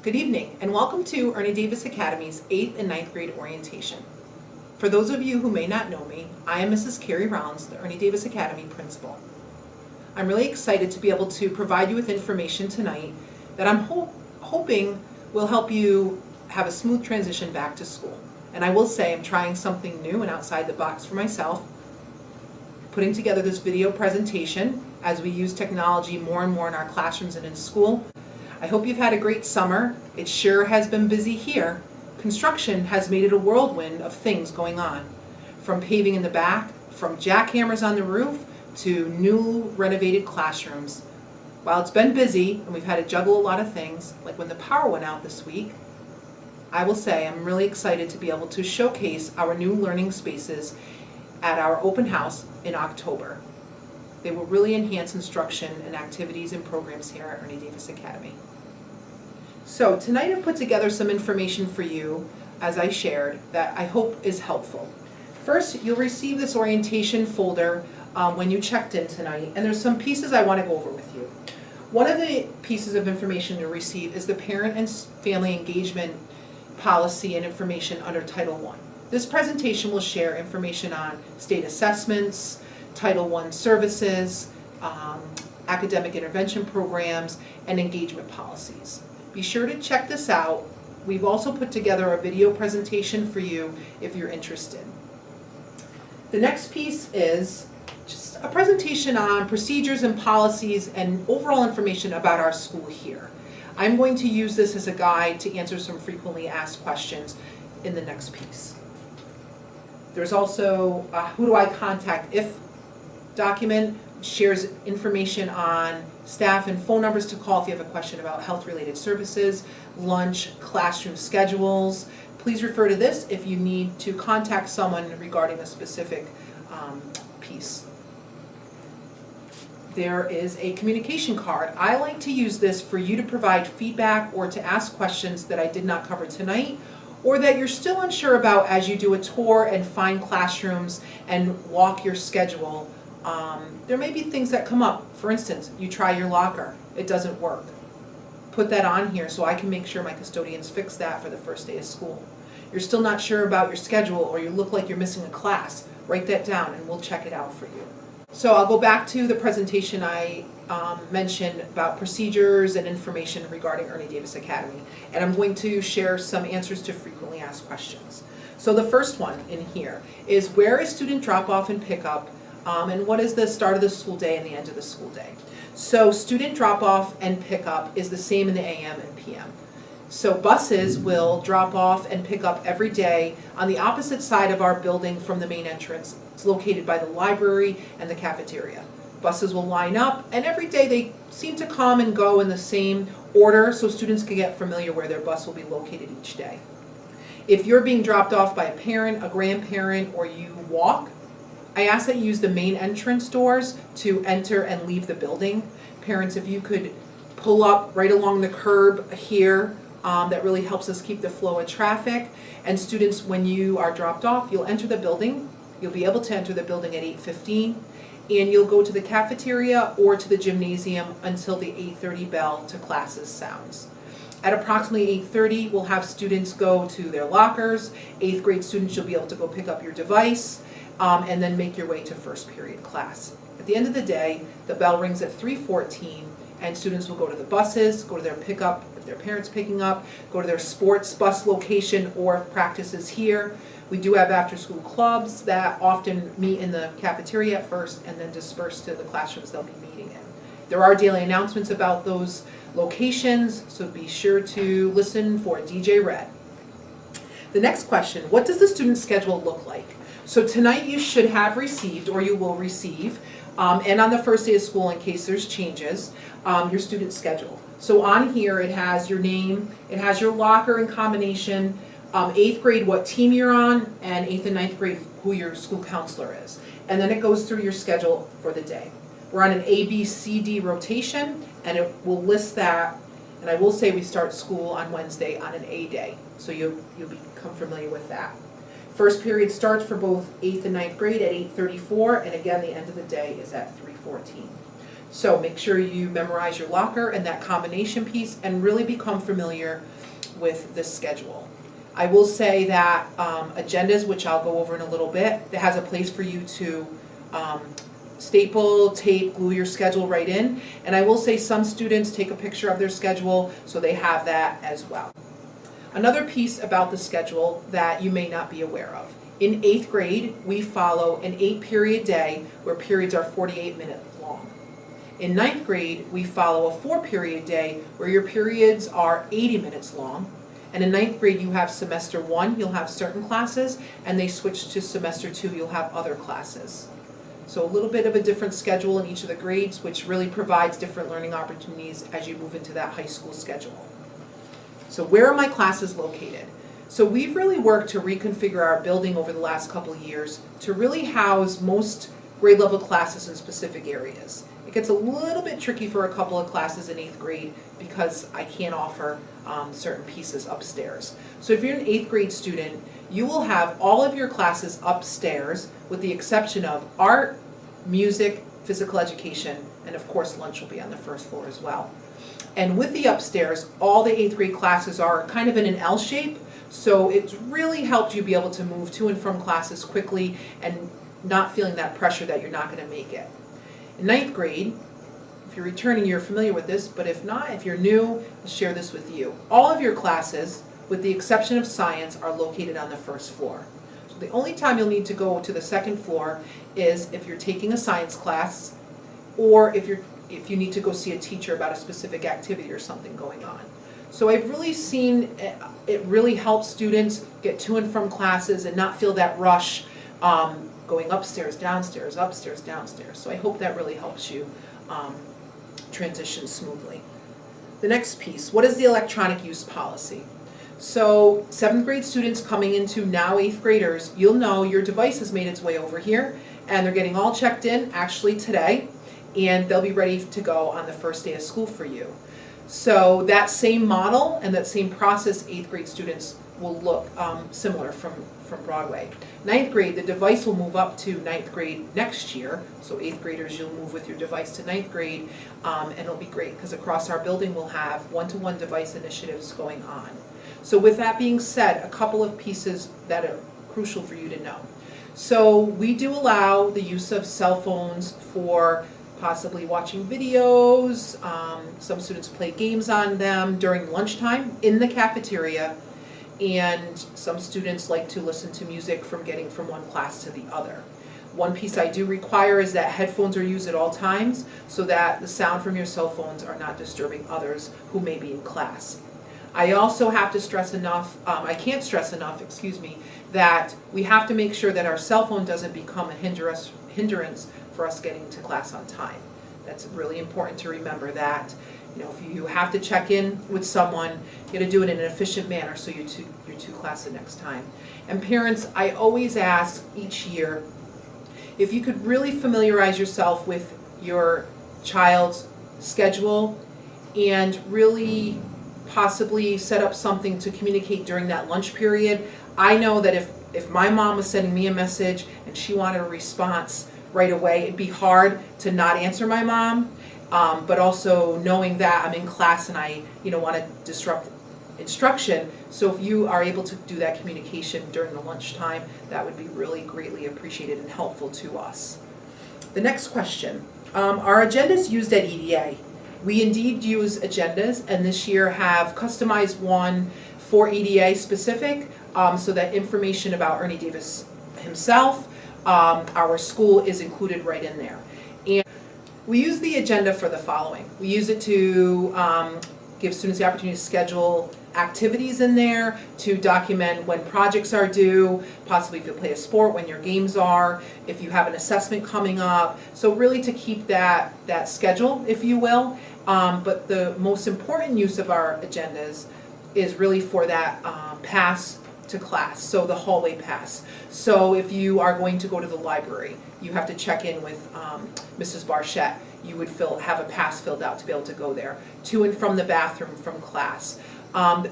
Good evening, and welcome to Ernie Davis Academy's 8th and 9th grade orientation. For those of you who may not know me, I am Mrs. Carrie Rollins, the Ernie Davis Academy principal. I'm really excited to be able to provide you with information tonight that I'm hoping will help you have a smooth transition back to school. And I will say I'm trying something new and outside the box for myself, putting together this video presentation as we use technology more and more in our classrooms and in school. I hope you've had a great summer. It sure has been busy here. Construction has made it a whirlwind of things going on. From paving in the back, from jackhammers on the roof, to new renovated classrooms. While it's been busy and we've had to juggle a lot of things, like when the power went out this week, I will say I'm really excited to be able to showcase our new learning spaces at our open house in October. They will really enhance instruction and activities and programs here at Ernie Davis Academy. So tonight I've put together some information for you, as I shared, that I hope is helpful. First, you'll receive this orientation folder when you checked in tonight, and there's some pieces I want to go over with you. One of the pieces of information you'll receive is the parent and family engagement policy and information under Title I. This presentation will share information on state assessments, Title I services, academic intervention programs, and engagement policies. Be sure to check this out. We've also put together a video presentation for you if you're interested. The next piece is just a presentation on procedures and policies and overall information about our school here. I'm going to use this as a guide to answer some frequently asked questions in the next piece. There's also who do I contact if document, shares information on staff and phone numbers to call if you have a question about health-related services, lunch, classroom schedules. Please refer to this if you need to contact someone regarding a specific piece. There is a communication card. I like to use this for you to provide feedback or to ask questions that I did not cover tonight, or that you're still unsure about as you do a tour and find classrooms and walk your schedule. There may be things that come up. For instance, you try your locker, it doesn't work. Put that on here so I can make sure my custodians fix that for the first day of school. You're still not sure about your schedule, or you look like you're missing a class, write that down and we'll check it out for you. So I'll go back to the presentation I mentioned about procedures and information regarding Ernie Davis Academy, and I'm going to share some answers to frequently asked questions. So the first one in here is, where is student drop-off and pickup, and what is the start of the school day and the end of the school day? So student drop-off and pickup is the same in the AM and PM. So buses will drop off and pick up every day on the opposite side of our building from the main entrance. It's located by the library and the cafeteria. Buses will line up, and every day they seem to come and go in the same order so students can get familiar where their bus will be located each day. If you're being dropped off by a parent, a grandparent, or you walk, I ask that you use the main entrance doors to enter and leave the building. Parents, if you could pull up right along the curb here, that really helps us keep the flow of traffic. And students, when you are dropped off, you'll enter the building. You'll be able to enter the building at 8:15, and you'll go to the cafeteria or to the gymnasium until the 8:30 bell to classes sounds. At approximately 8:30, we'll have students go to their lockers. 8th grade students, you'll be able to go pick up your device, and then make your way to first period class. At the end of the day, the bell rings at 3:14, and students will go to the buses, go to their pickup, if their parents picking up, go to their sports bus location or if practice is here. We do have after-school clubs that often meet in the cafeteria at first and then disperse to the classrooms they'll be meeting in. There are daily announcements about those locations, so be sure to listen for DJ Red. The next question, what does the student schedule look like? So tonight you should have received, or you will receive, and on the first day of school in case there's changes, your student schedule. So on here it has your name, it has your locker and combination, 8th grade what team you're on, and 8th and 9th grade who your school counselor is. And then it goes through your schedule for the day. We're on an A, B, C, D rotation, and it will list that. And I will say we start school on Wednesday on an A day, so you'll become familiar with that. First period starts for both 8th and 9th grade at 8:34, and again the end of the day is at 3:14. So make sure you memorize your locker and that combination piece and really become familiar with this schedule. I will say that agendas, which I'll go over in a little bit, it has a place for you to staple, tape, glue your schedule right in. And I will say some students take a picture of their schedule, so they have that as well. Another piece about the schedule that you may not be aware of. In 8th grade, we follow an 8-period day where periods are 48 minutes long. In 9th grade, we follow a 4-period day where your periods are 80 minutes long. And in 9th grade, you have semester 1, you'll have certain classes, and they switch to semester 2, you'll have other classes. So a little bit of a different schedule in each of the grades, which really provides different learning opportunities as you move into that high school schedule. So where are my classes located? So we've really worked to reconfigure our building over the last couple of years to really house most grade level classes in specific areas. It gets a little bit tricky for a couple of classes in 8th grade because I can't offer certain pieces upstairs. So if you're an 8th grade student, you will have all of your classes upstairs with the exception of art, music, physical education, and of course lunch will be on the first floor as well. And with the upstairs, all the 8th grade classes are kind of in an L shape, so it's really helped you be able to move to and from classes quickly and not feeling that pressure that you're not going to make it. In 9th grade, if you're returning, you're familiar with this, but if not, if you're new, I'll share this with you. All of your classes, with the exception of science, are located on the first floor. So the only time you'll need to go to the second floor is if you're taking a science class or if you need to go see a teacher about a specific activity or something going on. So I've really seen it really helps students get to and from classes and not feel that rush going upstairs, downstairs, upstairs, downstairs. So I hope that really helps you transition smoothly. The next piece, what is the electronic use policy? So 7th grade students coming into now 8th graders, you'll know your device has made its way over here and they're getting all checked in actually today, and they'll be ready to go on the first day of school for you. So that same model and that same process, 8th grade students will look similar from Broadway. 9th grade, the device will move up to 9th grade next year. So 8th graders, you'll move with your device to 9th grade, and it'll be great because across our building we'll have one-to-one device initiatives going on. So with that being said, a couple of pieces that are crucial for you to know. So we do allow the use of cell phones for possibly watching videos. Some students play games on them during lunchtime in the cafeteria, and some students like to listen to music from getting from one class to the other. One piece I do require is that headphones are used at all times so that the sound from your cell phones are not disturbing others who may be in class. I also have to stress enough, I can't stress enough, that we have to make sure that our cell phone doesn't become a hindrance for us getting to class on time. That's really important to remember that. You know, if you have to check in with someone, you got to do it in an efficient manner so you're to class the next time. And parents, I always ask each year if you could really familiarize yourself with your child's schedule and really possibly set up something to communicate during that lunch period. I know that if my mom was sending me a message and she wanted a response right away, it'd be hard to not answer my mom, but also knowing that I'm in class and I want to disrupt instruction. So if you are able to do that communication during the lunchtime, that would be really greatly appreciated and helpful to us. The next question, are agendas used at EDA? We indeed use agendas, and this year have customized one for EDA specific, so that information about Ernie Davis himself, our school is included right in there. And we use the agenda for the following. We use it to give students the opportunity to schedule activities in there, to document when projects are due, possibly if you play a sport, when your games are, if you have an assessment coming up. So really to keep that schedule, if you will. But the most important use of our agendas is really for that pass to class, so the hallway pass. So if you are going to go to the library, you have to check in with Mrs. Barchette. You would have a pass filled out to be able to go there. To and from the bathroom from class.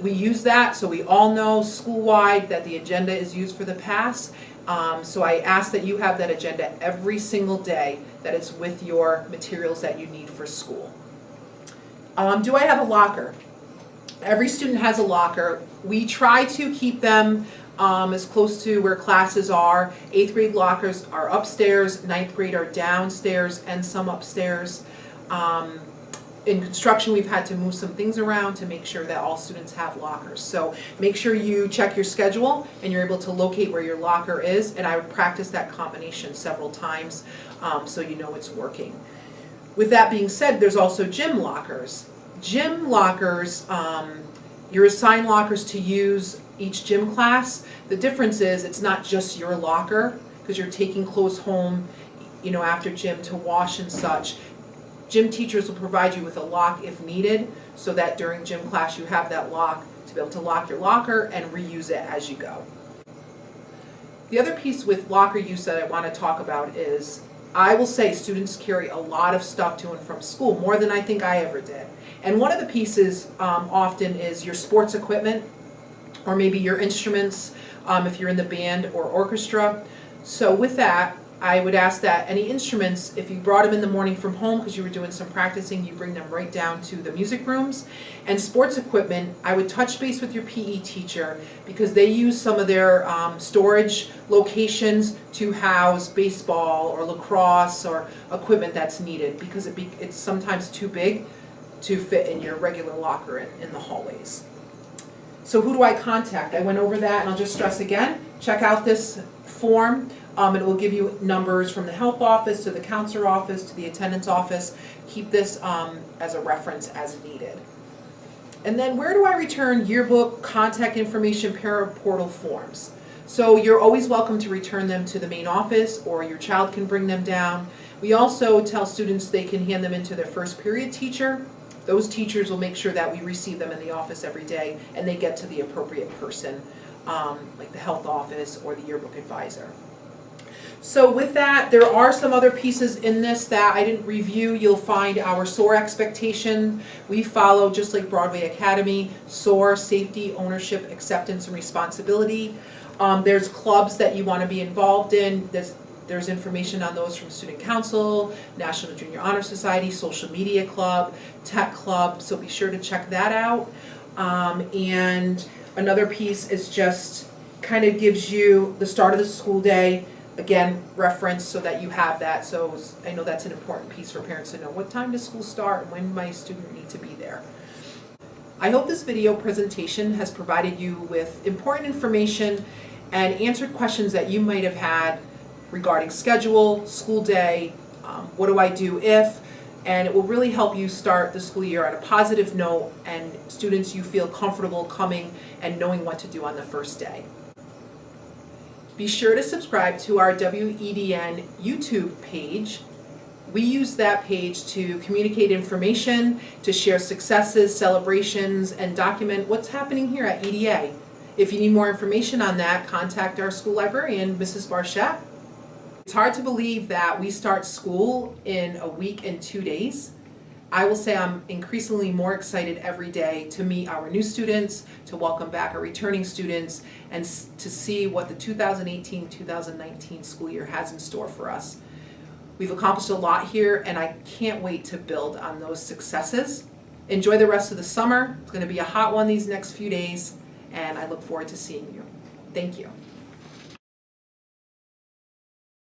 We use that so we all know school-wide that the agenda is used for the pass, So I ask that you have that agenda every single day, that it's with your materials that you need for school. Do I have a locker? Every student has a locker. We try to keep them as close to where classes are. 8th grade lockers are upstairs, 9th grade are downstairs, and some upstairs. In construction, we've had to move some things around to make sure that all students have lockers. So make sure you check your schedule and you're able to locate where your locker is, and I would practice that combination several times so you know it's working. With that being said, there's also gym lockers. Gym lockers, you're assigned lockers to use each gym class. The difference is it's not just your locker, because you're taking clothes home, after gym to wash and such. Gym teachers will provide you with a lock if needed, so that during gym class you have that lock to be able to lock your locker and reuse it as you go. The other piece with locker use that I want to talk about is, I will say students carry a lot of stuff to and from school, more than I think I ever did. And one of the pieces often is your sports equipment, or maybe your instruments if you're in the band or orchestra. So with that, I would ask that any instruments, if you brought them in the morning from home because you were doing some practicing, you bring them right down to the music rooms. And sports equipment, I would touch base with your PE teacher, because they use some of their storage locations to house baseball or lacrosse or equipment that's needed, because it's sometimes too big to fit in your regular locker in the hallways. So who do I contact? I went over that, and I'll just stress again, check out this form. It will give you numbers from the health office to the counselor office to the attendance office. Keep this as a reference as needed. And then where do I return yearbook, contact information, parent portal forms? So you're always welcome to return them to the main office, or your child can bring them down. We also tell students they can hand them into their first period teacher. Those teachers will make sure that we receive them in the office every day and they get to the appropriate person, like the health office or the yearbook advisor. So with that, there are some other pieces in this that I didn't review. You'll find our SOAR expectation. We follow, just like Broadway Academy, SOAR, safety, ownership, acceptance, and responsibility. There's clubs that you want to be involved in. There's information on those from Student Council, National Junior Honor Society, Social Media Club, Tech Club, so be sure to check that out. And another piece is just kind of gives you the start of the school day, again, reference so that you have that. So I know that's an important piece for parents to know. What time does school start and when my student need to be there? I hope this video presentation has provided you with important information and answered questions that you might have had regarding schedule, school day, what do I do if, and it will really help you start the school year on a positive note, and students, you feel comfortable coming and knowing what to do on the first day. Be sure to subscribe to our WEDN YouTube page. We use that page to communicate information, to share successes, celebrations, and document what's happening here at EDA. If you need more information on that, contact our school librarian, Mrs. Barchette. It's hard to believe that we start school in a week and 2 days. I will say I'm increasingly more excited every day to meet our new students, to welcome back our returning students, and to see what the 2018-2019 school year has in store for us. We've accomplished a lot here, and I can't wait to build on those successes. Enjoy the rest of the summer. It's going to be a hot one these next few days, and I look forward to seeing you. Thank you.